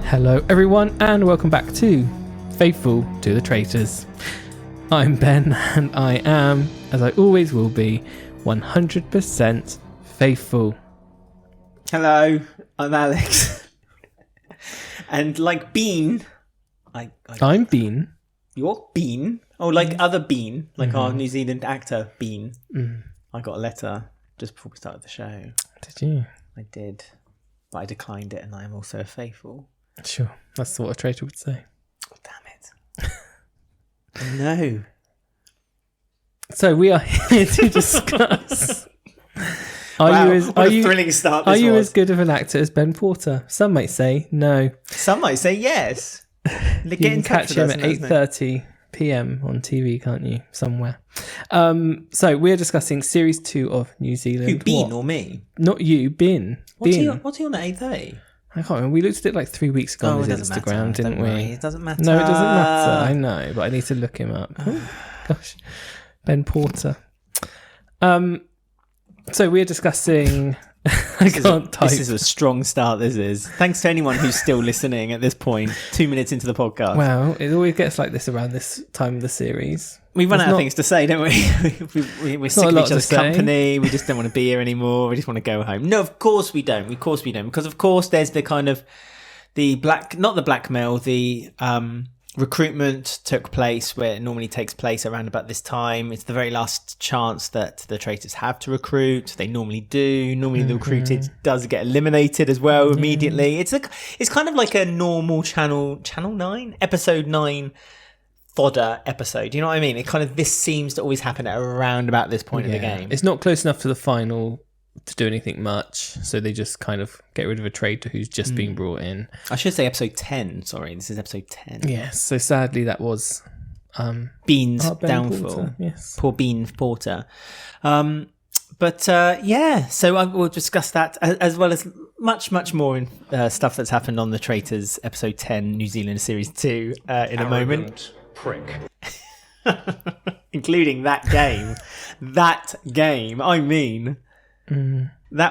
Hello everyone and welcome back to Faithful to the Traitors. I'm Ben and I am, as I always will be, 100% faithful. Hello, I'm Alex. And like Bean, I'm Bean. You're Bean? Oh, like other Bean, like our New Zealand actor Bean. I got a letter just before we started the show. Did you? I did, but I declined it and I am also a faithful. Sure, that's what a traitor would say. Oh, damn it. No. So we are here to discuss... What a thrilling start this was. Are you as good of an actor as Ben Porter? Some might say no. Some might say yes. You can catch him at 8:30 p.m. on TV, can't you? Somewhere. So we're discussing Series 2 of New Zealand. Who, Bean or me? Not you, Bin. What's he on at 8:30? I can't remember. We looked at it like 3 weeks ago on his Instagram, didn't we? It doesn't matter. No, it doesn't matter. I know, but I need to look him up. Oh, gosh. Ben Porter. So we're discussing... This is a strong start, this is. Thanks to anyone who's still listening at this point, 2 minutes into the podcast. Well, it always gets like this around this time of the series. We run out of things to say, don't we? We're sick of each other's company. We just don't want to be here anymore. We just want to go home. No, of course we don't. Of course we don't. Because of course there's the kind of not the blackmail, the recruitment took place where it normally takes place around about this time. It's the very last chance that the traitors have to recruit. They normally do. Normally the recruited does get eliminated as well immediately. It's kind of like a normal channel 9, episode 9 fodder episode. You know what I mean? This seems to always happen at around about this point of the game. It's not close enough to the final to do anything much, so they just kind of get rid of a traitor who's just being brought in. I should say episode 10. Sorry, this is episode 10. Yes, so sadly that was Bean's Ben downfall. Porter, yes. Poor Bean Porter. So we'll discuss that as well as much more stuff that's happened on the Traitors episode 10 New Zealand series 2 in a moment. Prick. Including that game. That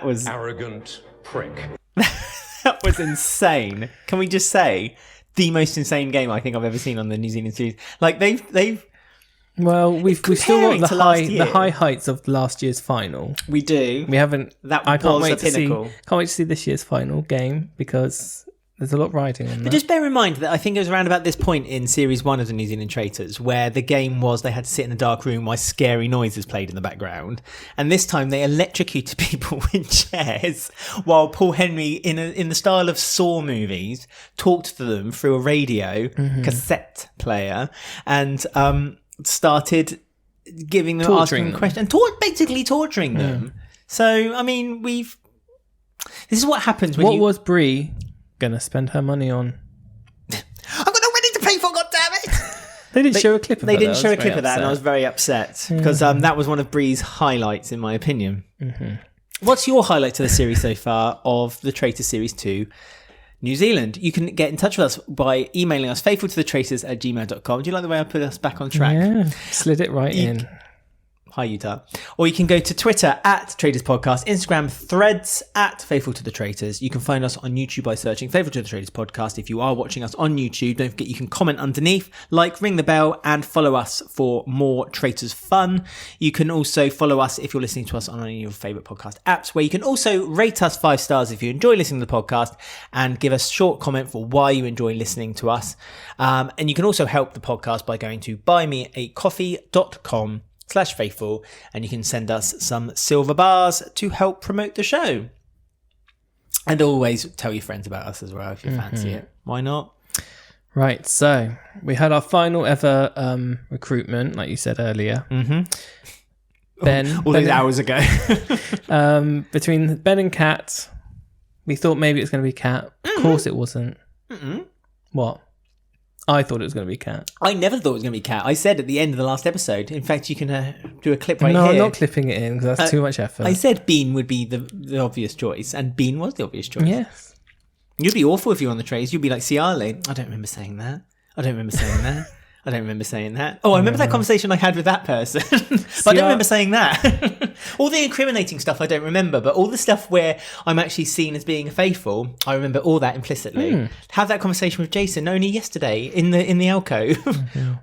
was Arrogant prick. that was insane. Can we just say the most insane game I think I've ever seen on the New Zealand series? Like they've well, we've still got the high heights of last year's final. We do. We haven't. I can't wait to see. Can't wait to see this year's final game because there's a lot riding on that. But just bear in mind that I think it was around about this point in Series 1 of the New Zealand Traitors where the game was they had to sit in a dark room while scary noises played in the background. And this time they electrocuted people with chairs while Paul Henry, in the style of Saw movies, talked to them through a radio cassette player and started giving them, asking them questions, and basically torturing them. So, I mean, this is what happens when What was Brie gonna spend her money on? I've got no money to pay for, goddammit! They didn't show a clip of that. They didn't show a clip of that, and I was very upset because that was one of Brie's highlights, in my opinion. What's your highlight to the series so far of the Traitors Series 2 New Zealand? You can get in touch with us by emailing us faithfultothetraitors@gmail.com. Do you like the way I put us back on track? Yeah, slid it right in. Hi, Utah. Or you can go to Twitter @Traitors Podcast, Instagram Threads @Faithful to the Traitors. You can find us on YouTube by searching Faithful to the Traitors Podcast. If you are watching us on YouTube, don't forget you can comment underneath, like, ring the bell, and follow us for more Traitors fun. You can also follow us if you're listening to us on any of your favourite podcast apps, where you can also rate us 5 stars if you enjoy listening to the podcast and give us a short comment for why you enjoy listening to us. And you can also help the podcast by going to buymeacoffee.com/faithful, and you can send us some silver bars to help promote the show. And always tell your friends about us as well if you fancy it. Why not? Right, so we had our final ever recruitment, like you said earlier. Ben, all those hours ago. Between Ben and Kat, we thought maybe it was going to be Kat. Of course it wasn't. What? I thought it was going to be Kat. I never thought it was going to be Kat. I said at the end of the last episode. In fact, you can do a clip right here. No, I'm not clipping it in because that's too much effort. I said Bean would be the obvious choice, and Bean was the obvious choice. Yes. You'd be awful if you were on the trays. You'd be like Ciale. I don't remember saying that. I don't remember saying that. Oh, I remember that conversation I had with that person. But I don't remember saying that. All the incriminating stuff I don't remember, but all the stuff where I'm actually seen as being faithful, I remember all that implicitly. Had that conversation with Jason only yesterday in the alcove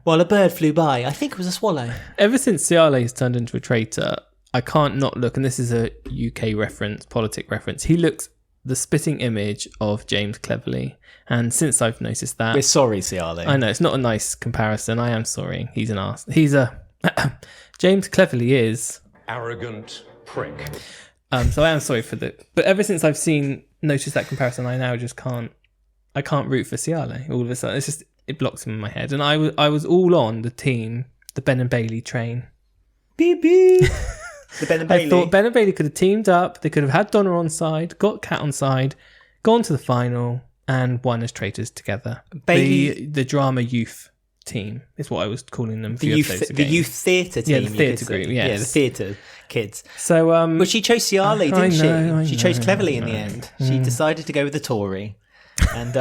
while a bird flew by. I think it was a swallow. Ever since Ciale has turned into a traitor, I can't not look, and this is a UK reference, politic reference. He looks the spitting image of James Cleverly. And since I've noticed that... We're sorry, Ciale. I know, it's not a nice comparison. I am sorry. He's an arse. He's a... James Cleverly is... arrogant prick. So I am sorry for the... But ever since I've noticed that comparison, I now just can't... I can't root for Ciale all of a sudden. It's just... It blocks him in my head. And I was all on the team, the Ben and Bailey train. Beep, beep. The Ben and Bailey. I thought Ben and Bailey could have teamed up. They could have had Donna on side, got Kat on side, gone to the final... and won as traitors together. Bailey, the drama youth team is what I was calling them. The youth theatre team. Yeah, the theatre group. Yes. Yeah, the theatre kids. So, but she chose Ciale, didn't she? She chose Cleverly in the end. She Mm. decided to go with the Tory, and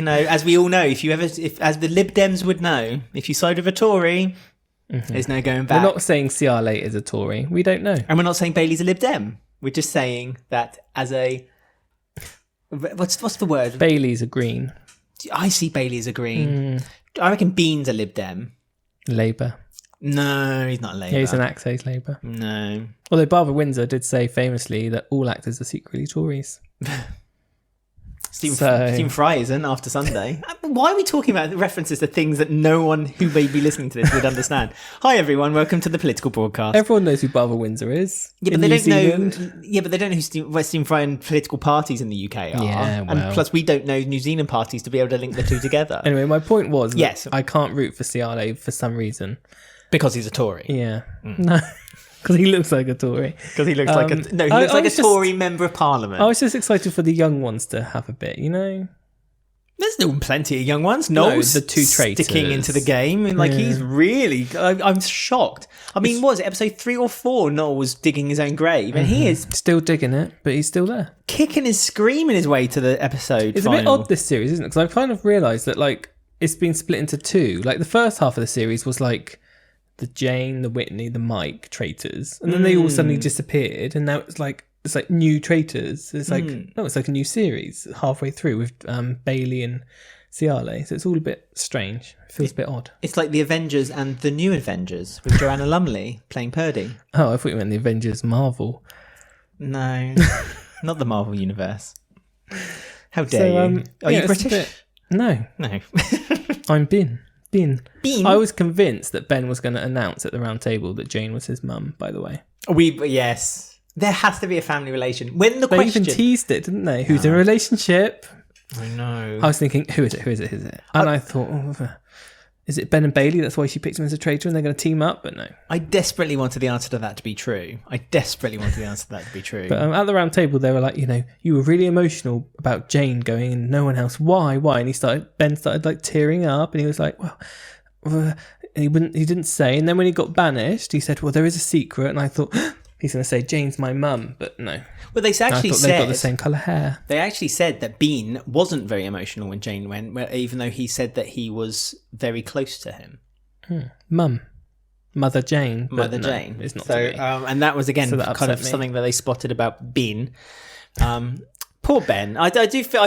as we all know, if as the Lib Dems would know, if you side with a Tory, there's no going back. We're not saying Ciale is a Tory. We don't know, and we're not saying Bailey's a Lib Dem. We're just saying that as a what's the word? Bailey's a Green. I see Bailey as a Green. I reckon Bean's a Lib Dem. Labour. No, he's not Labour. Yeah, he's an actor, he's Labour. No. Although Barbara Windsor did say famously that all actors are secretly Tories. Stephen Fry isn't after Sunday. Why are we talking about references to things that no one who may be listening to this would understand? Hi everyone, welcome to the political broadcast. Everyone knows who Barbara Windsor is. Yeah, but they don't know. Yeah, but they don't know who Stephen Fry and political parties in the UK are. Yeah, well. And plus, we don't know New Zealand parties to be able to link the two together. Anyway, my point was, yes, I can't root for Ciale for some reason because he's a Tory. Yeah, no. Because he looks like a Tory. Because he looks like a Tory member of Parliament. I was just excited for the young ones to have a bit, you know? There's still plenty of young ones. Noel's the two traitors sticking into the game. And he's really... I'm shocked. I mean, what was it, episode 3 or 4? Noel was digging his own grave. And he is... Still digging it, but he's still there. Kicking and screaming his way to the episode It's final. a bit odd, this series, isn't it? Because I've kind of realised that, it's been split into two. The first half of the series was, the Jane, the Whitney, the Mike traitors, and then they all suddenly disappeared, and now it's like new traitors. It's it's like a new series halfway through with Bailey and Ciale, so it's all a bit strange. It feels a bit odd. It's like the Avengers and the New Avengers with Joanna Lumley playing Purdy. Oh, I thought you meant the Avengers Marvel. No, not the Marvel universe. How dare you? Are you British? No. I'm Bean. I was convinced that Ben was going to announce at the round table that Jane was his mum, by the way. Yes. There has to be a family relation. They even teased it, didn't they? Who's in a relationship? I know. I was thinking, who is it? And I thought, is it Ben and Bailey? That's why she picked him as a traitor and they're going to team up? But no. I desperately wanted the answer to that to be true. But at the round table, they were like, you were really emotional about Jane going and no one else. Why? And Ben started tearing up and he was like, well, and he didn't say. And then when he got banished, he said, well, there is a secret. And I thought, he's going to say Jane's my mum, but no. Well, they actually said they've got the same colour hair. They actually said that Bean wasn't very emotional when Jane went, even though he said that he was very close to him. Mum, Mother Jane. Jane. It's not. So, and that was again kind of something that they spotted about Bean. Poor Ben. I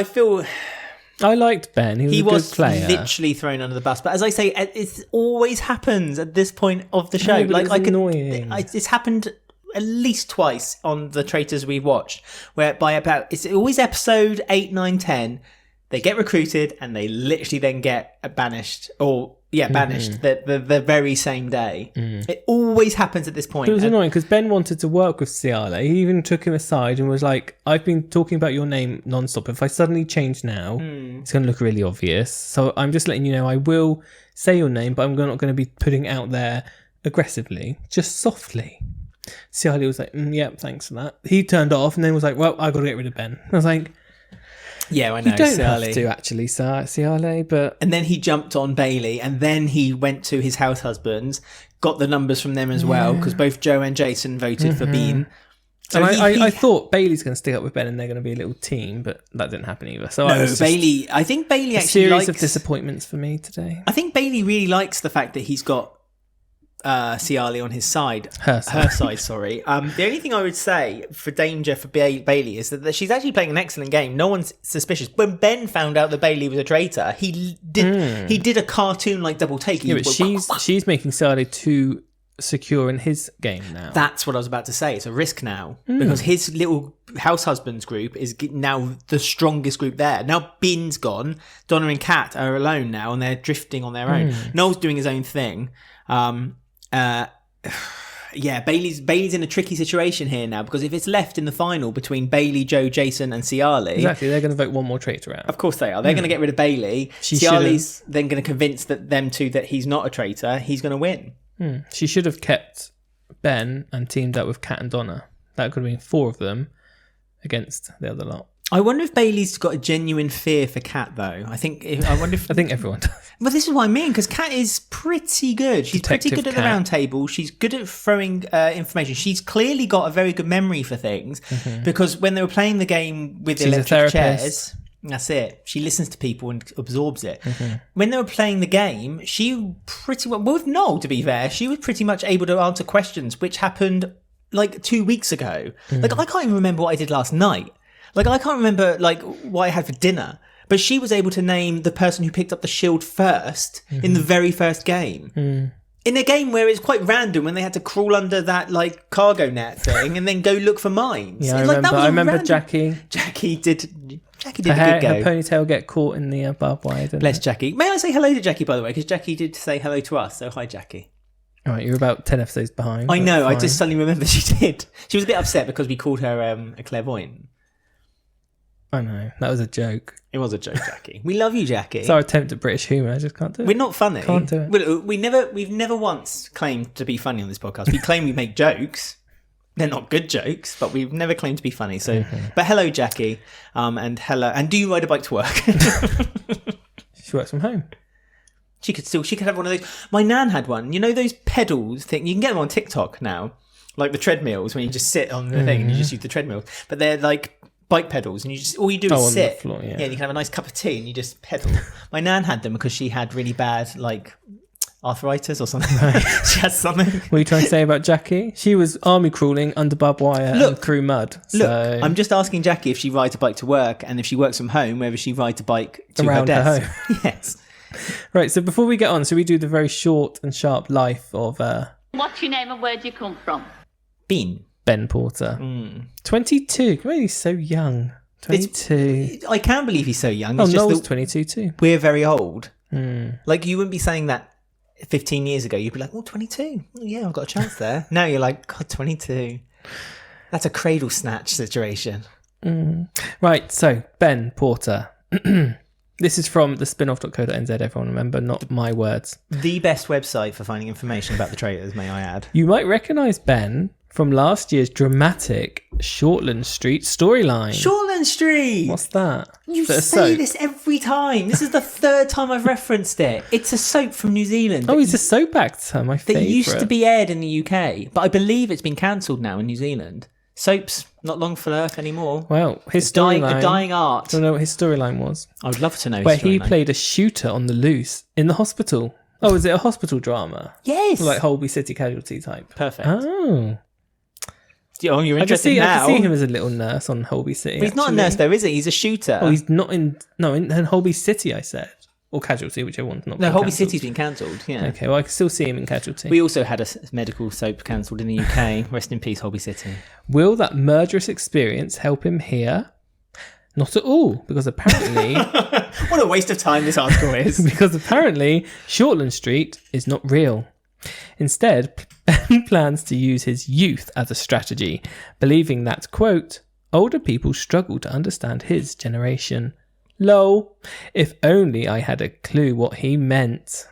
feel. I liked Ben. He was a good player. Literally thrown under the bus. But as I say, it always happens at this point of the show. No, it's annoying. It's happened at least twice on the Traitors we've watched, where it's always episode 8, 9, 10, they get recruited and they literally then get banished the very same day. It always happens at this point. It was annoying because Ben wanted to work with Ciale. He even took him aside and was like, I've been talking about your name non-stop. If I suddenly change now, it's going to look really obvious. So I'm just letting you know I will say your name, but I'm not going to be putting it out there aggressively, just softly. Ciale was like, yep, thanks for that. He turned off and then was like, well, I got to get rid of Ben. I was like, yeah, I know. You don't have to actually, Ciale, but... And then he jumped on Bailey and then he went to his house husbands, got the numbers from them as well, because both Joe and Jason voted for Bean. So and I thought Bailey's going to stick up with Ben and they're going to be a little team, but that didn't happen either. So I think Bailey actually series of disappointments for me today. I think Bailey really likes the fact that he's got Cialy on his side. Her side, sorry. The only thing I would say for danger for Bailey is that she's actually playing an excellent game. No one's suspicious. When Ben found out that Bailey was a traitor, he did a cartoon-like double take. Yeah, but she's making Cialy too secure in his game now. That's what I was about to say. It's a risk now because his little house husbands group is now the strongest group there. Now Bean's gone, Donna and Kat are alone now and they're drifting on their own. Noel's doing his own thing. Bailey's in a tricky situation here now because if it's left in the final between Bailey, Joe, Jason and Cialy, exactly, they're going to vote one more traitor out. Of course they are. They're going to get rid of Bailey. Cialy's then going to convince them two that he's not a traitor. He's going to win. She should have kept Ben and teamed up with Kat and Donna. That could have been 4 of them against the other lot. I wonder if Bailey's got a genuine fear for Kat, though. I think everyone does. Well, this is what I mean, because Kat is pretty good. She's pretty good at the round table. She's good at throwing information. She's clearly got a very good memory for things, because when they were playing the game with electric chairs... That's it. She listens to people and absorbs it. When they were playing the game, she pretty well, with Noel, to be fair, she was pretty much able to answer questions, which happened like 2 weeks ago. Like, I can't even remember what I did last night. Like, I can't remember like what I had for dinner. But she was able to name the person who picked up the shield first in the very first game. In a game where it's quite random when they had to crawl under that like cargo net thing and then go look for mines. Yeah, I remember Jackie. Jackie did a good go. Her ponytail get caught in the barbed wire. Bless Jackie. May I say hello to Jackie, by the way? Because Jackie did say hello to us. So hi, Jackie. All right, you're about 10 episodes behind. I know. Fine. I just suddenly remembered she did. She was a bit upset because we called her a clairvoyant. I know. That was a joke. It was a joke, Jackie. We love you, Jackie. It's our attempt at British humour. I just can't do it. We're not funny. Can't do it. We've never once claimed to be funny on this podcast. We claim we make jokes. They're not good jokes, but we've never claimed to be funny. So, but hello, Jackie, and hello. And do you ride a bike to work? She works from home. She could have one of those. My nan had one. You know those pedals thing? You can get them on TikTok now, like the treadmills when you just sit on the thing and you just use the treadmills. But they're like bike pedals, and you just all you do is sit. On the floor, yeah. You can have a nice cup of tea and you just pedal. My nan had them because she had really bad like arthritis or something. She had something. What are you trying to say about Jackie? She was army crawling under barbed wire and through mud. Look, I'm just asking Jackie if she rides a bike to work, and if she works from home, whether she rides a bike to her desk. Her home. Yes. Right, so before we get on, so we do the very short and sharp life of... What's your name and where do you come from? Ben Porter. 22. God, he's so young. 22. I can't believe he's so young. It's Noel's 22 too. We're very old. Like, you wouldn't be saying that 15 years ago. You'd be like, 22. Oh, yeah, I've got a chance there. Now you're like, God, 22. That's a cradle snatch situation. Right, so Ben Porter. This is from the spinoff.co.nz, everyone remember, not my words. The best website for finding information about the traitors, may I add. You might recognise Ben from last year's dramatic Shortland Street storyline. Shortland Street! What's that? You say this every time. This is the third time I've referenced it. It's a soap from New Zealand. Oh, it's a soap actor, my favourite. That used to be aired in the UK, but I believe it's been cancelled now in New Zealand. Soaps, not long for Earth anymore. Well, his storyline... A dying art. I don't know what his storyline was. I would love to know his Where storyline. he played a shooter on the loose in the hospital. Oh, is it a hospital drama? Yes. Like Holby City Casualty type? Perfect. Oh, you're interested now. I can see him as a little nurse on Holby City. But he's not a nurse though, is he? He's a shooter. Oh, he's not in... No, in Holby City, I said. Or Casualty, whichever one's not. No, Holby City's been cancelled, yeah. Okay, well, I can still see him in Casualty. We also had a medical soap cancelled in the UK. Rest in peace, Holby City. Will that murderous experience help him here? Not at all, because apparently... What a waste of time this article is. Because apparently Shortland Street is not real. Instead, Ben plans to use his youth as a strategy, believing that, quote, older people struggle to understand his generation. Lol. If only I had a clue what he meant.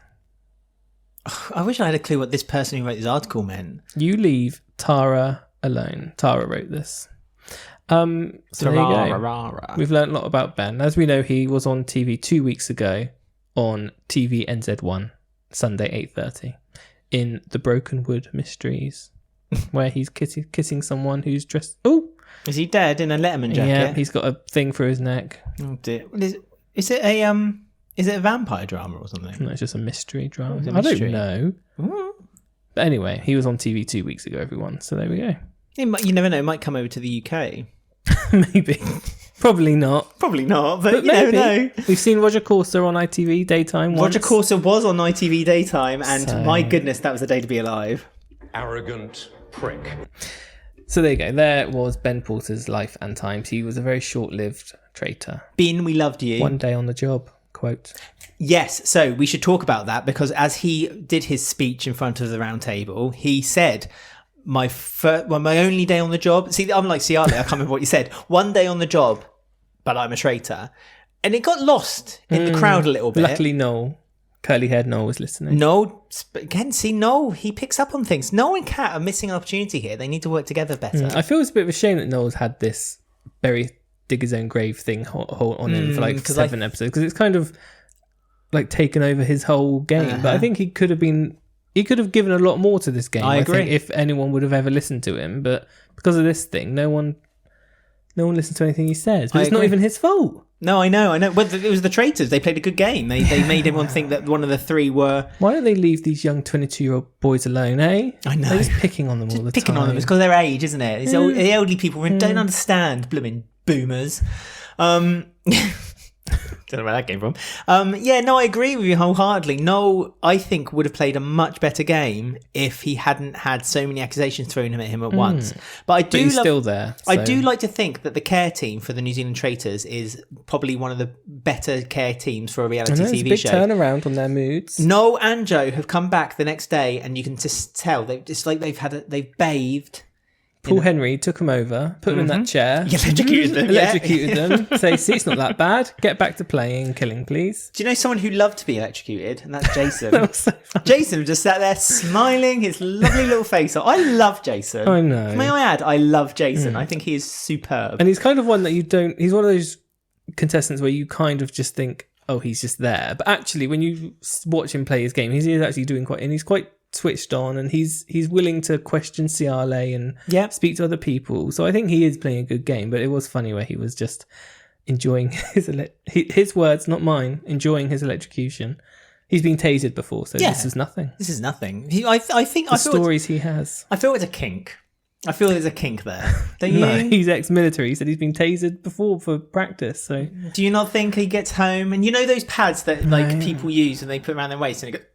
I wish I had a clue what this person who wrote this article meant. You leave Tara alone. Tara wrote this. So there you go. We've learned a lot about Ben. As we know, he was on TV 2 weeks ago on TV NZ1, Sunday 8:30, in The Broken Wood Mysteries. where he's kissing someone who's dressed. Oh, is he dead in a Letterman jacket? Yeah, he's got a thing for his neck. Oh dear. Is it a vampire drama or something? No, it's just a mystery drama. It's a I mystery. don't know. But anyway, he was on TV 2 weeks ago, everyone. So there we go. You never know. It might come over to the UK. Maybe. Probably not. Probably not, but you maybe. never know. We've seen Roger Corser on ITV daytime once. Roger Corser was on ITV daytime, and my goodness, that was a day to be alive. Arrogant prick. So there you go. There was Ben Porter's life and times. He was a very short-lived traitor. Ben, we loved you. One day on the job, quote. Yes, so we should talk about that, because as he did his speech in front of the round table, he said, my only day on the job. See, I'm like Ciara, I can't remember what you said. One day on the job, but I'm a traitor. And it got lost in the crowd a little bit. Luckily, Noel, curly-haired Noel, was listening. Noel, again, see, Noel, he picks up on things. Noel and Kat are missing an opportunity here. They need to work together better. I feel it's a bit of a shame that Noel's had this very dig his own grave thing on him for like 7 episodes, because it's kind of like taken over his whole game. But I think he could have given a lot more to this game. I agree. think, if anyone would have ever listened to him, but because of this thing, no one listens to anything he says. But it's not even his fault. No, I know. Well, it was the traitors. They played a good game. They made everyone think that one of the three were... Why don't they leave these young 22-year-old boys alone, eh? I know. They're just picking on them all the time. Picking on them. It's because of their age, isn't it? It's the elderly people who don't understand, blooming boomers. Don't know where that came from. I agree with you wholeheartedly. Noel, I think, would have played a much better game if he hadn't had so many accusations thrown at him at once. But he's still there. I do like to think that the care team for the New Zealand Traitors is probably one of the better care teams for a reality TV it's a big show. turnaround on their moods. Noel and Joe have come back the next day, and you can just tell they've bathed. Paul Henry took him over, put him in that chair. Electrocuted them. Say, see, it's not that bad. Get back to playing, killing, please. Do you know someone who loved to be electrocuted? And that's Jason. That was so funny. Jason just sat there smiling, his lovely little face. I love Jason. I know. May I add, I love Jason. I think he is superb. And he's kind of one that he's one of those contestants where you kind of just think, oh, he's just there. But actually, when you watch him play his game, he's actually doing and he's quite switched on, and he's willing to question Ciara and speak to other people. So I think he is playing a good game. But it was funny where he was just enjoying his words, not mine, enjoying his electrocution. He's been tasered before, so this is nothing. This is nothing. I think the stories he has. I feel it's a kink. I feel there's a kink there. Don't you? No, he's ex-military. He said he's been tasered before for practice. So do you not think he gets home and you know those pads that people use and they put around their waist and it goes,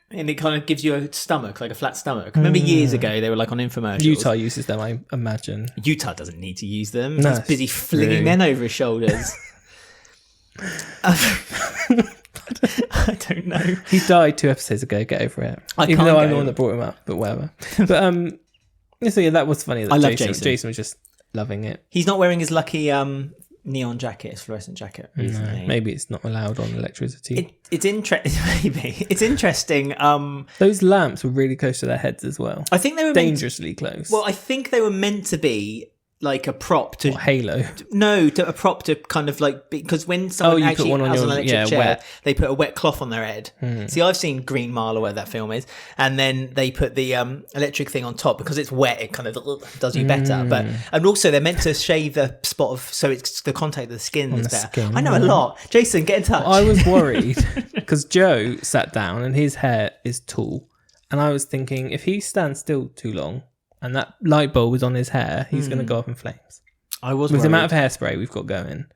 and it kind of gives you a stomach, like a flat stomach. Remember years ago they were like on infomercials. Utah uses them, I imagine. Utah doesn't need to use them. No, He's busy flinging men over his shoulders. I don't know. He died 2 episodes ago. Get over it. Even though I'm the one that brought him up, but whatever. But so yeah, that was funny. That I love Jason. Jason was just loving it. He's not wearing his lucky neon jacket, his fluorescent jacket recently. No, maybe it's not allowed on electricity. It's interesting. Maybe it's interesting. Those lamps were really close to their heads as well. I think they were dangerously close. Well, I think they were meant to be like a prop to Halo. To a prop to kind of like, because when someone actually has an electric chair, they put a wet cloth on their head. See, I've seen Green Mile or where that film is, and then they put the electric thing on top because it's wet. It kind of does you better, and also they're meant to shave the spot of, so it's the contact of the skin is better. I know a lot. Jason, get in touch. I was worried because Joe sat down and his hair is tall, and I was thinking if he stands still too long and that light bulb is on his hair, he's going to go up in flames. I was with worried. the amount of hairspray we've got going.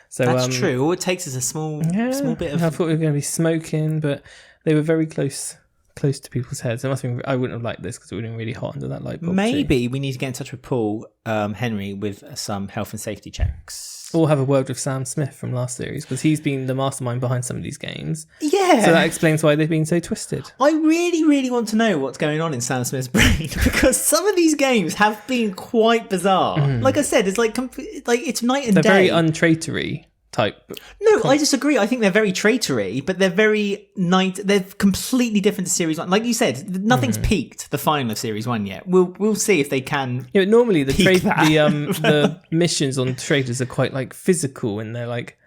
So that's true. All it takes is a small bit of. I thought we were going to be smoking, but they were very close to people's heads. It must have been, I wouldn't have liked this because it would have been really hot under that light bulb. Maybe we need to get in touch with Paul Henry with some health and safety checks. Or have a word with Sam Smith from last series, because he's been the mastermind behind some of these games. Yeah. So that explains why they've been so twisted. I really, really want to know what's going on in Sam Smith's brain, because some of these games have been quite bizarre. Like I said, it's like it's night and They're day. very untraitory type. No, I disagree. I think they're very traitory, but they're very they're completely different to Series 1. Like you said, nothing's peaked the final of Series 1 yet. We'll see if they can. Yeah, but normally the missions on Traitors are quite like physical, and they're like,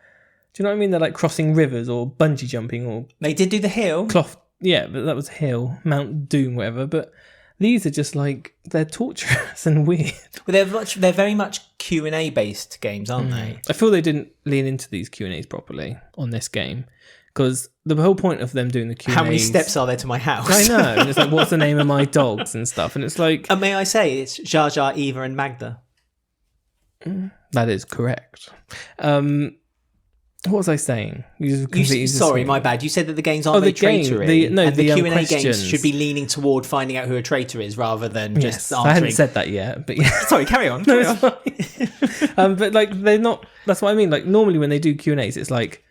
do you know what I mean? They're like crossing rivers or bungee jumping or they did do the hill. Cloth. Yeah, but that was a hill, Mount Doom, whatever. But These are just like, they're torturous and weird. Well, they're very much Q&A based games, aren't they? I feel they didn't lean into these Q&As properly on this game, because the whole point of them doing the Q&As... How many steps are there to my house? I know. And it's like, what's the name of my dogs and stuff? And it's like... And may I say, it's Jar Jar, Eva and Magda. That is correct. What was I saying? Sorry, my bad. You said that the games aren't very traitory. The Q&A games should be leaning toward finding out who a traitor is rather than just answering. I hadn't said that yet, but yeah. Sorry, carry on. It's fine. But like, they're not. That's what I mean. Like, normally when they do Q&As, it's like,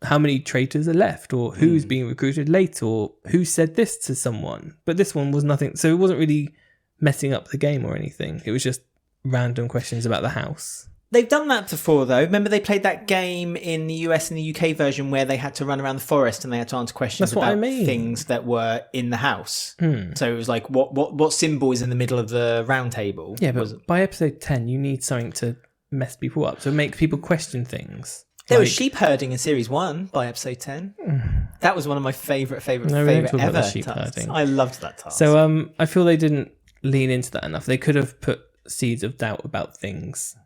how many traitors are left, or who's being recruited late, or who said this to someone. But this one was nothing. So it wasn't really messing up the game or anything. It was just random questions about the house. They've done that before, though. Remember, they played that game in the US and the UK version where they had to run around the forest and they had to answer questions about things that were in the house. So it was like, what symbol is in the middle of the round table? Yeah, but by episode 10, you need something to mess people up, to make people question things. There was sheep herding in series 1 by episode 10. That was one of my favourite ever tasks. I loved that task. So I feel they didn't lean into that enough. They could have put seeds of doubt about things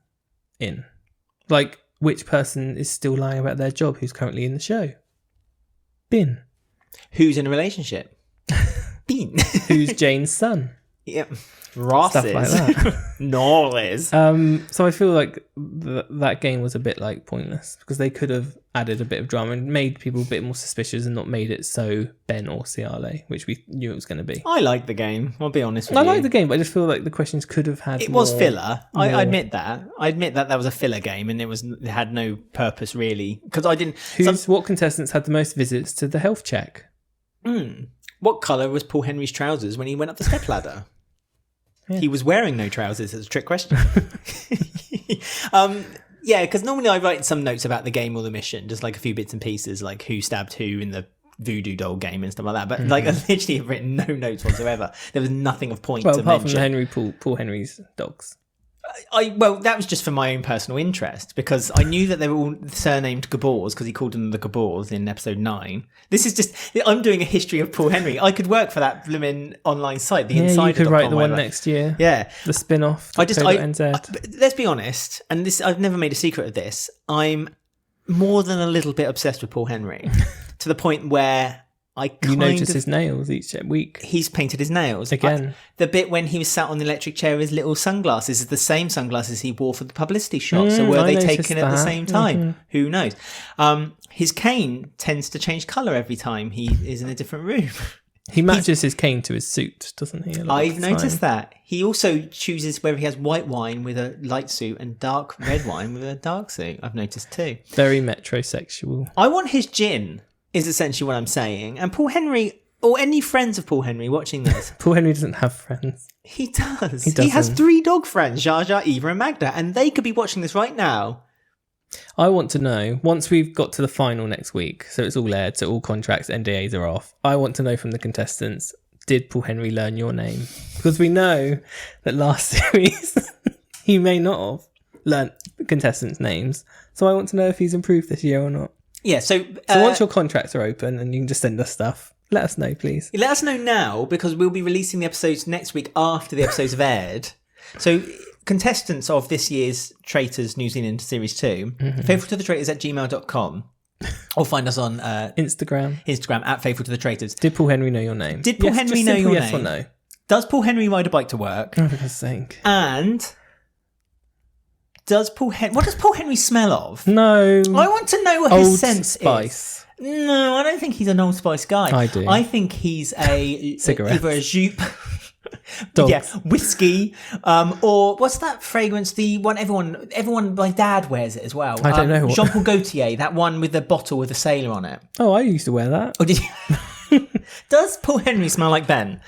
in, like, which person is still lying about their job who's currently in the show. Bin. Who's in a relationship? Bean. Who's Jane's son? Yep. Ross stuff like that. Norris. So I feel like that game was a bit like pointless, because they could have added a bit of drama and made people a bit more suspicious and not made it so Ben or Ciale, which we knew it was going to be. I like the game, I'll be honest with you. I like the game, but I just feel like the questions could have had was filler. I admit that. I admit that was a filler game and it had no purpose really, because I didn't... What contestants had the most visits to the health check? What colour was Paul Henry's trousers when he went up the stepladder? Yeah. He was wearing no trousers. It's a trick question. Yeah, because normally I write some notes about the game or the mission, just like a few bits and pieces, like who stabbed who in the voodoo doll game and stuff like that. But like, I literally have written no notes whatsoever. There was nothing of point to mention. Apart from Paul Henry's dogs. Well, that was just for my own personal interest, because I knew that they were all surnamed Gabors because he called them the Gabors in episode 9. This is just, I'm doing a history of Paul Henry. I could work for that blooming online site, the Insider. You could write the one next year. Yeah. The spin-off. Let's be honest, and this, I've never made a secret of this, I'm more than a little bit obsessed with Paul Henry to the point where you notice his nails each week. He's painted his nails. Again. The bit when he was sat on the electric chair with his little sunglasses is the same sunglasses he wore for the publicity shot. So were they taken at the same time? Who knows? His cane tends to change colour every time he is in a different room. He matches his cane to his suit, doesn't he? I've noticed that. He also chooses whether he has white wine with a light suit and dark red wine with a dark suit. I've noticed too. Very metrosexual. I want his gin, is essentially what I'm saying. And Paul Henry, or any friends of Paul Henry watching this. Paul Henry doesn't have friends. He does. He has 3 dog friends, Jar Jar, Eva and Magda, and they could be watching this right now. I want to know, once we've got to the final next week, so it's all aired, so all contracts, NDAs are off, I want to know from the contestants, did Paul Henry learn your name? Because we know that last series, he may not have learnt the contestants' names. So I want to know if he's improved this year or not. Yeah, so once your contracts are open and you can just send us stuff, let us know, please. Let us know now, because we'll be releasing the episodes next week after the episodes have aired. So contestants of this year's Traitors New Zealand Series 2, faithfultothetraitors@gmail.com, or find us on Instagram at Faithful to the Traitors. Did Paul Henry know your name? Did Paul Henry know your name? Yes or no? Does Paul Henry ride a bike to work? Oh, for God's sake. And what does Paul Henry smell of? No. I want to know what his sense Spice. is. No, I don't think he's an Old Spice guy. I do. I think he's Cigarette. Either a jupe, Dogs. Yeah, whiskey, or what's that fragrance? The one everyone, my dad wears it as well. I don't know. Jean Paul Gaultier, that one with the bottle with the sailor on it. Oh, I used to wear that. Oh, did you? Does Paul Henry smell like Ben?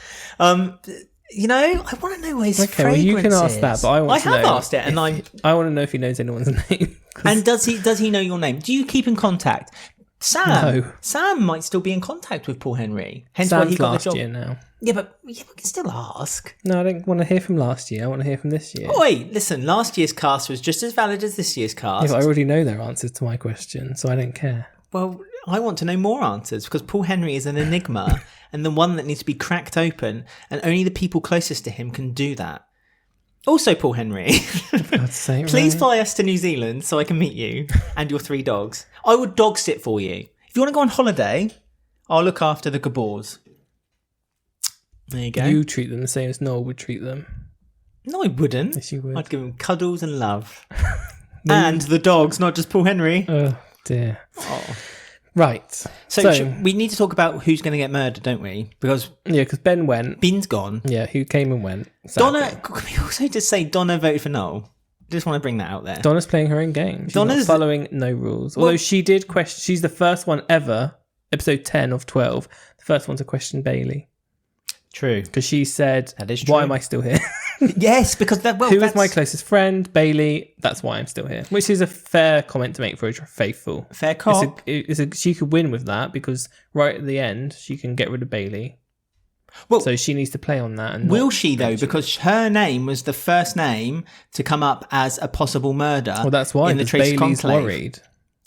You know, I want to know what his fragrance well, you can ask is. that, but I have asked it, and I want to know if he knows anyone's name. And does he know your name? Do you keep in contact? Sam might still be in contact with Paul Henry. Hence Sam's why he got last the job. year now. Yeah, but we can still ask. No, I don't want to hear from last year. I want to hear from this year. Oh, wait, listen. Last year's cast was just as valid as this year's cast. Yeah, but I already know their answers to my question, so I don't care. Well, I want to know more answers because Paul Henry is an enigma, and the one that needs to be cracked open, and only the people closest to him can do that. Also, Paul Henry, please fly us to New Zealand so I can meet you and your 3 dogs. I would dog sit for you. If you want to go on holiday, I'll look after the Gabors. There you go. You treat them the same as Noel would treat them. No, I wouldn't. Yes, you would. I'd give them cuddles and love. And the dogs, not just Paul Henry. Oh, dear. Oh. Right. So we need to talk about who's going to get murdered, don't we? Because Ben went. Ben's gone. Yeah, who came and went. Sadly. Donna, can we also just say Donna voted for Noel? Just want to bring that out there. Donna's playing her own game. She's not following no rules. Although she did question, she's the first one ever, episode 10 of 12, the first one to question Bailey. True. Because she said, that is true. Why am I still here? Yes, because who is my closest friend? Bailey. That's why I'm still here. Which is a fair comment to make for a faithful. Fair cop. She could win with that because right at the end, she can get rid of Bailey. Well, so she needs to play on that. And will she, though? Because her name was the first name to come up as a possible murder. Well, that's why. In the Traitors Bailey's Conclave. worried.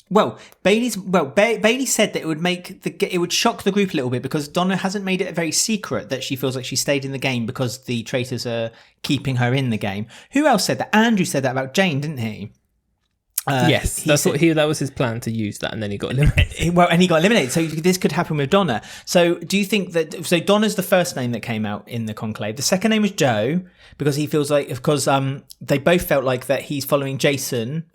Well, Bailey said that it would shock the group a little bit because Donna hasn't made it very secret that she feels like she stayed in the game because the traitors are keeping her in the game. Who else said that? Andrew said that about Jane, didn't he? Yes, that was his plan to use that, and then he got eliminated. And he got eliminated. So this could happen with Donna. So do you think that? So Donna's the first name that came out in the conclave. The second name was Joe because he feels like they both felt like that he's following Jason.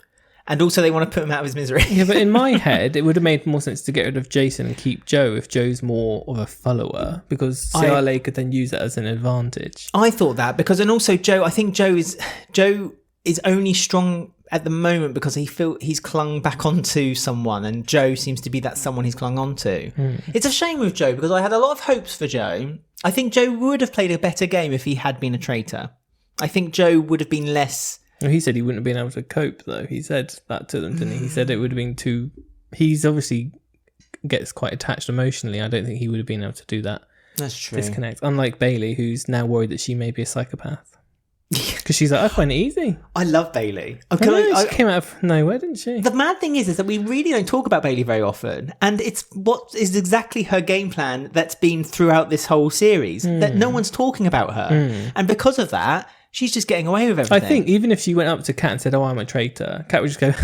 And also they want to put him out of his misery. Yeah, but in my head, it would have made more sense to get rid of Jason and keep Joe if Joe's more of a follower, because CRLA could then use that as an advantage. I thought that, because, and also Joe, I think Joe is only strong at the moment because he's clung back onto someone, and Joe seems to be that someone he's clung onto. It's a shame with Joe, because I had a lot of hopes for Joe. I think Joe would have played a better game if he had been a traitor. I think Joe would have been less... Well, he said he wouldn't have been able to cope, though. He said that to them, didn't he? He said it would have been too... He's obviously gets quite attached emotionally. I don't think he would have been able to do that. That's true. Disconnect. Unlike Bailey, who's now worried that she may be a psychopath. Because she's like, I find it easy. I love Bailey. She came out of nowhere, didn't she? The mad thing is that we really don't talk about Bailey very often. And it's what is exactly her game plan that's been throughout this whole series. That no one's talking about her. And because of that... She's just getting away with everything. I think even if she went up to Kat and said, "Oh, I'm a traitor," Kat would just go,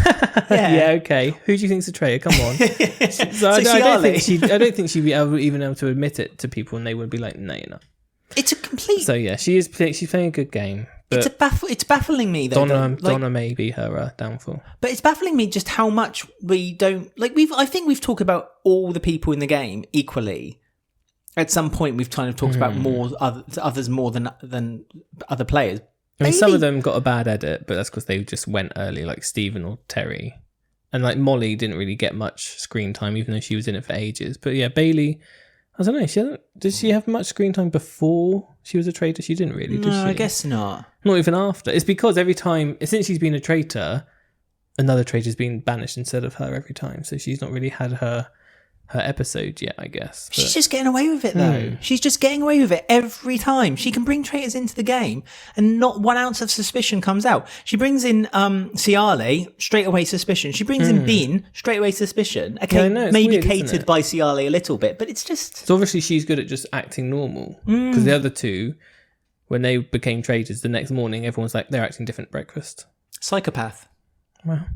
"Yeah, okay. Who do you think's a traitor? Come on." So I don't think she'd be even able to admit it to people, and they would be like, "No, you're not." It's a complete. So yeah, she's playing a good game. But it's baffling me though. Donna may be her downfall. But it's baffling me just how much we don't like. I think we've talked about all the people in the game equally. At some point, we've kind of talked about others more than other players. I mean, some of them got a bad edit, but that's because they just went early, like Stephen or Terry. And like Molly didn't really get much screen time, even though she was in it for ages. But yeah, Bailey, I don't know. Did she have much screen time before she was a traitor? She didn't really, did she? No, I guess not. Not even after. It's because every time, since she's been a traitor, another traitor's been banished instead of her every time. So she's not really had her episode yet, I guess. But... She's just getting away with it, though. She's just getting away with it every time. She can bring traitors into the game and not 1 ounce of suspicion comes out. She brings in Ciale, straight away suspicion. She brings in Bean, straight away suspicion. Okay, maybe weird, catered by Ciale a little bit, but it's just... So obviously she's good at just acting normal. Because the other two, when they became traitors, the next morning everyone's like, they're acting different at breakfast. Psychopath. Well,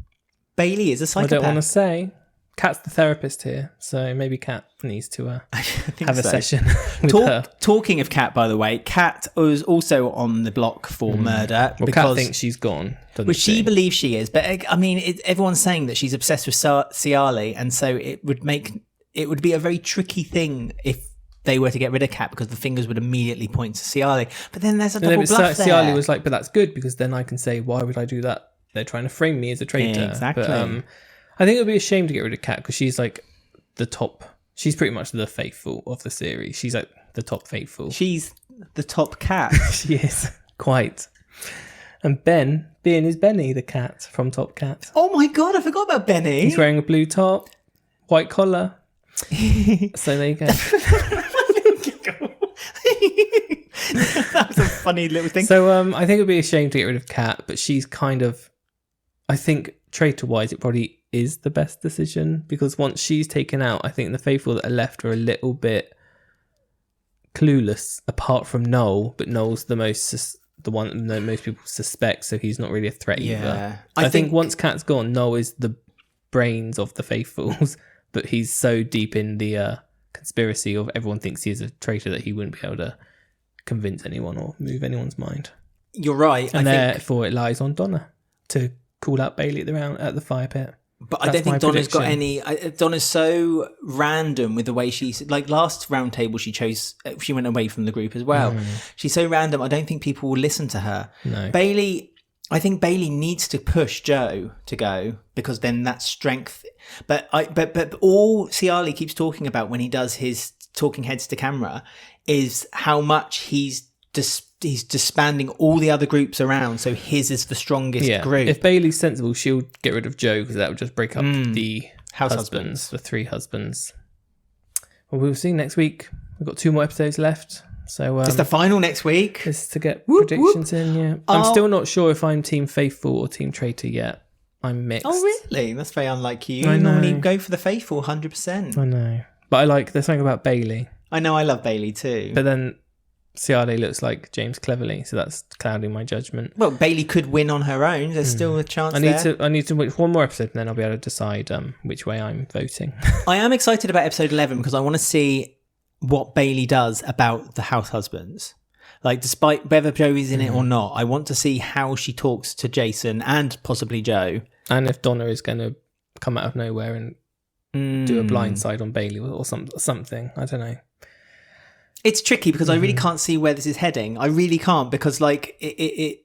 Bailey is a psychopath. I don't want to say... Kat's the therapist here, so maybe Kat needs to have a session with her. Talking of Kat, by the way, Kat was also on the block for murder. Well, Kat thinks she's gone, which she believes she is. But I mean, everyone's saying that she's obsessed with Ciale, and so it would be a very tricky thing if they were to get rid of Kat, because the fingers would immediately point to Ciale. But then there's a double bluff there. Ciale was like, but that's good, because then I can say, why would I do that? They're trying to frame me as a traitor. Yeah, exactly. But, I think it would be a shame to get rid of Kat, because she's like the top. She's pretty much the faithful of the series. She's like the top faithful. She's the top cat. She is, quite. And Ben is Benny, the cat from Top Cat. Oh my God, I forgot about Benny. He's wearing a blue top, white collar. So there you go. That was a funny little thing. So I think it would be a shame to get rid of Kat, but she's kind of, I think traitor-wise, it probably is the best decision, because once she's taken out, I think the faithful that are left are a little bit clueless apart from Noel, but Noel's the one that most people suspect, so he's not really a threat either. I think once Kat's gone, Noel is the brains of the Faithfuls, but he's so deep in the conspiracy of everyone thinks he is a traitor that he wouldn't be able to convince anyone or move anyone's mind. You're right. And therefore it lies on Donna to call out Bailey at the fire pit. But I don't think Donna's got any. Donna's so random with the way she's like last round table. She went away from the group as well. She's so random. I don't think people will listen to her. No. I think Bailey needs to push Joe to go because then that's strength. But all Cialy keeps talking about when he does his talking heads to camera is how much he's disbanding all the other groups around, so his is the strongest group. If Bailey's sensible, she'll get rid of Joe because that would just break up the husbands, the 3 husbands. Well, we'll see next week. We've got 2 more episodes left. So it's the final next week. Just to get predictions in, yeah. I'm still not sure if I'm Team Faithful or Team Traitor yet. I'm mixed. Oh, really? That's very unlike you. You normally go for the Faithful 100%. I know. But there's something about Bailey. I know, I love Bailey too. But then Cialy looks like James Cleverly, so that's clouding my judgment. Well, Bailey could win on her own. There's still a chance I need to watch one more episode and then I'll be able to decide which way I'm voting. I am excited about episode 11 because I want to see what Bailey does about the house husbands. Like, despite whether Joe is in it or not, I want to see how she talks to Jason and possibly Joe. And if Donna is going to come out of nowhere and do a blindside on Bailey or something. I don't know. It's tricky because I really can't see where this is heading. I really can't because it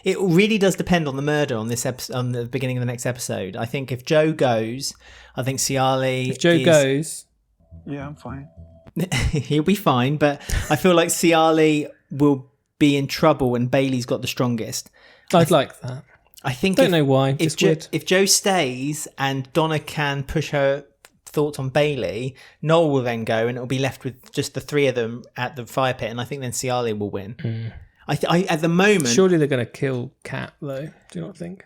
really does depend on the murder on this episode, on the beginning of the next episode. I think if Joe goes, I think Cialy. If Joe goes, yeah, I'm fine. He'll be fine, but I feel like Cialy will be in trouble and Bailey's got the strongest. I'd like that. I think. Don't know why. If Joe stays and Donna can push her thoughts on Bailey, Noel will then go and it'll be left with just the 3 of them at the fire pit, and I think then Cialy will win. I at the moment, surely they're going to kill Kat though. Do you not think?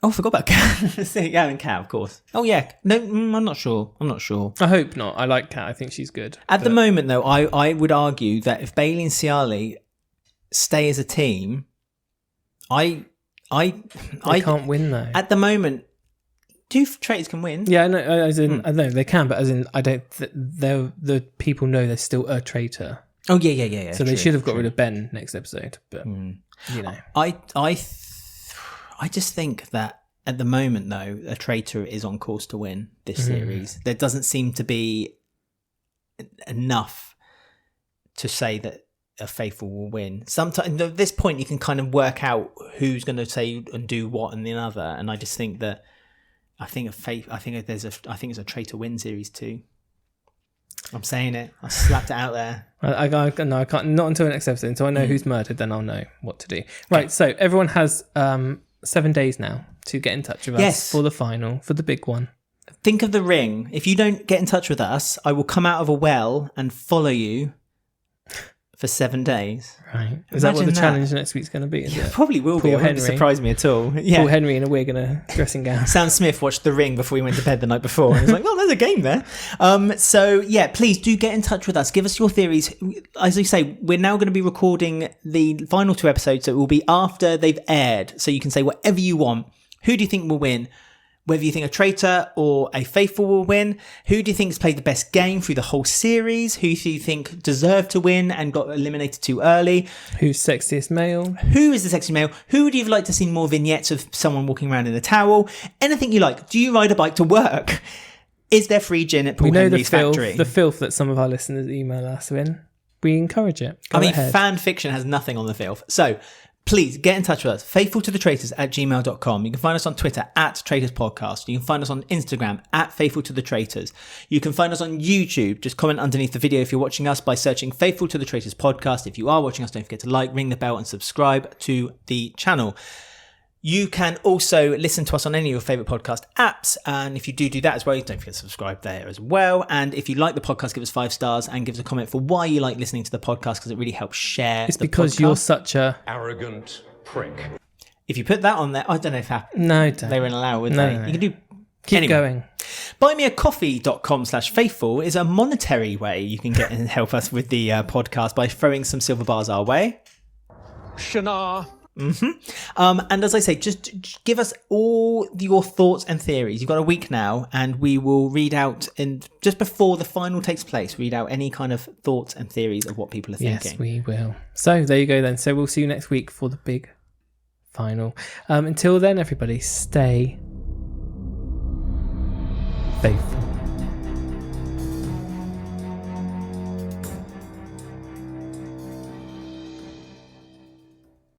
Oh, I forgot about Kat. Yeah, and Kat, of course. Oh yeah, no, I'm not sure. I hope not. I like Kat. I think she's good. At the moment, though, I would argue that if Bailey and Cialy stay as a team, I can't win though. At the moment, 2 traitors can win. Yeah, I know. As in, I know they can, but as in, I don't. The people know they're still a traitor. Oh yeah. So they should have got rid of Ben next episode, but you know, I just think that at the moment, though, a traitor is on course to win this series. There doesn't seem to be enough to say that a faithful will win. Sometimes at this point, you can kind of work out who's going to say and do what and the other. And I just think that I think it's a traitor win series too. I'm saying it. I slapped it out there. I can't. Not until the next episode. Until I know who's murdered, then I'll know what to do. Right. So everyone has 7 days now to get in touch with us for the final, for the big one. Think of the ring. If you don't get in touch with us, I will come out of a well and follow you for 7 days. Right. Is that what the challenge next week's going to be? Is it? Probably will be. It won't surprise me at all. Yeah. Paul Henry in a wig and a dressing gown. Sam Smith watched The Ring before he went to bed the night before. And he was like, oh, there's a game there. So, yeah, please do get in touch with us. Give us your theories. As we say, we're now going to be recording the final 2 episodes. So it will be after they've aired. So you can say whatever you want. Who do you think will win? Whether you think a traitor or a faithful will win. Who do you think has played the best game through the whole series? Who do you think deserved to win and got eliminated too early? Who's sexiest male? Who is the sexiest male? Who would you like to see more vignettes of someone walking around in a towel? Anything you like. Do you ride a bike to work? Is there free gin at Paul Henry's factory? The filth that some of our listeners email us in. We encourage it. Go ahead. Fan fiction has nothing on the filth. So please get in touch with us. faithfultothetraitors@gmail.com. You can find us on Twitter @TraitorsPodcast. You can find us on Instagram @FaithfulToTheTraitors. You can find us on YouTube. Just comment underneath the video if you're watching us by searching Faithful to the Traitors Podcast. If you are watching us, don't forget to like, ring the bell and subscribe to the channel. You can also listen to us on any of your favourite podcast apps. And if you do that as well, don't forget to subscribe there as well. And if you like the podcast, give us 5 stars and give us a comment for why you like listening to the podcast, because it really helps share It's because you're such a arrogant prick. If you put that on there, I don't know if no, they were allowed, would no, they? No. You can do... Keep going. Buymeacoffee.com/faithful is a monetary way you can get and help us with the podcast by throwing some silver bars our way. Shana. And as I say, just give us all your thoughts and theories. You've got a week now, and we will read out, and just before the final takes place, read out any kind of thoughts and theories of what people are thinking. Yes, we will. So there you go then. So we'll see you next week for the big final. Until then, everybody, stay faithful.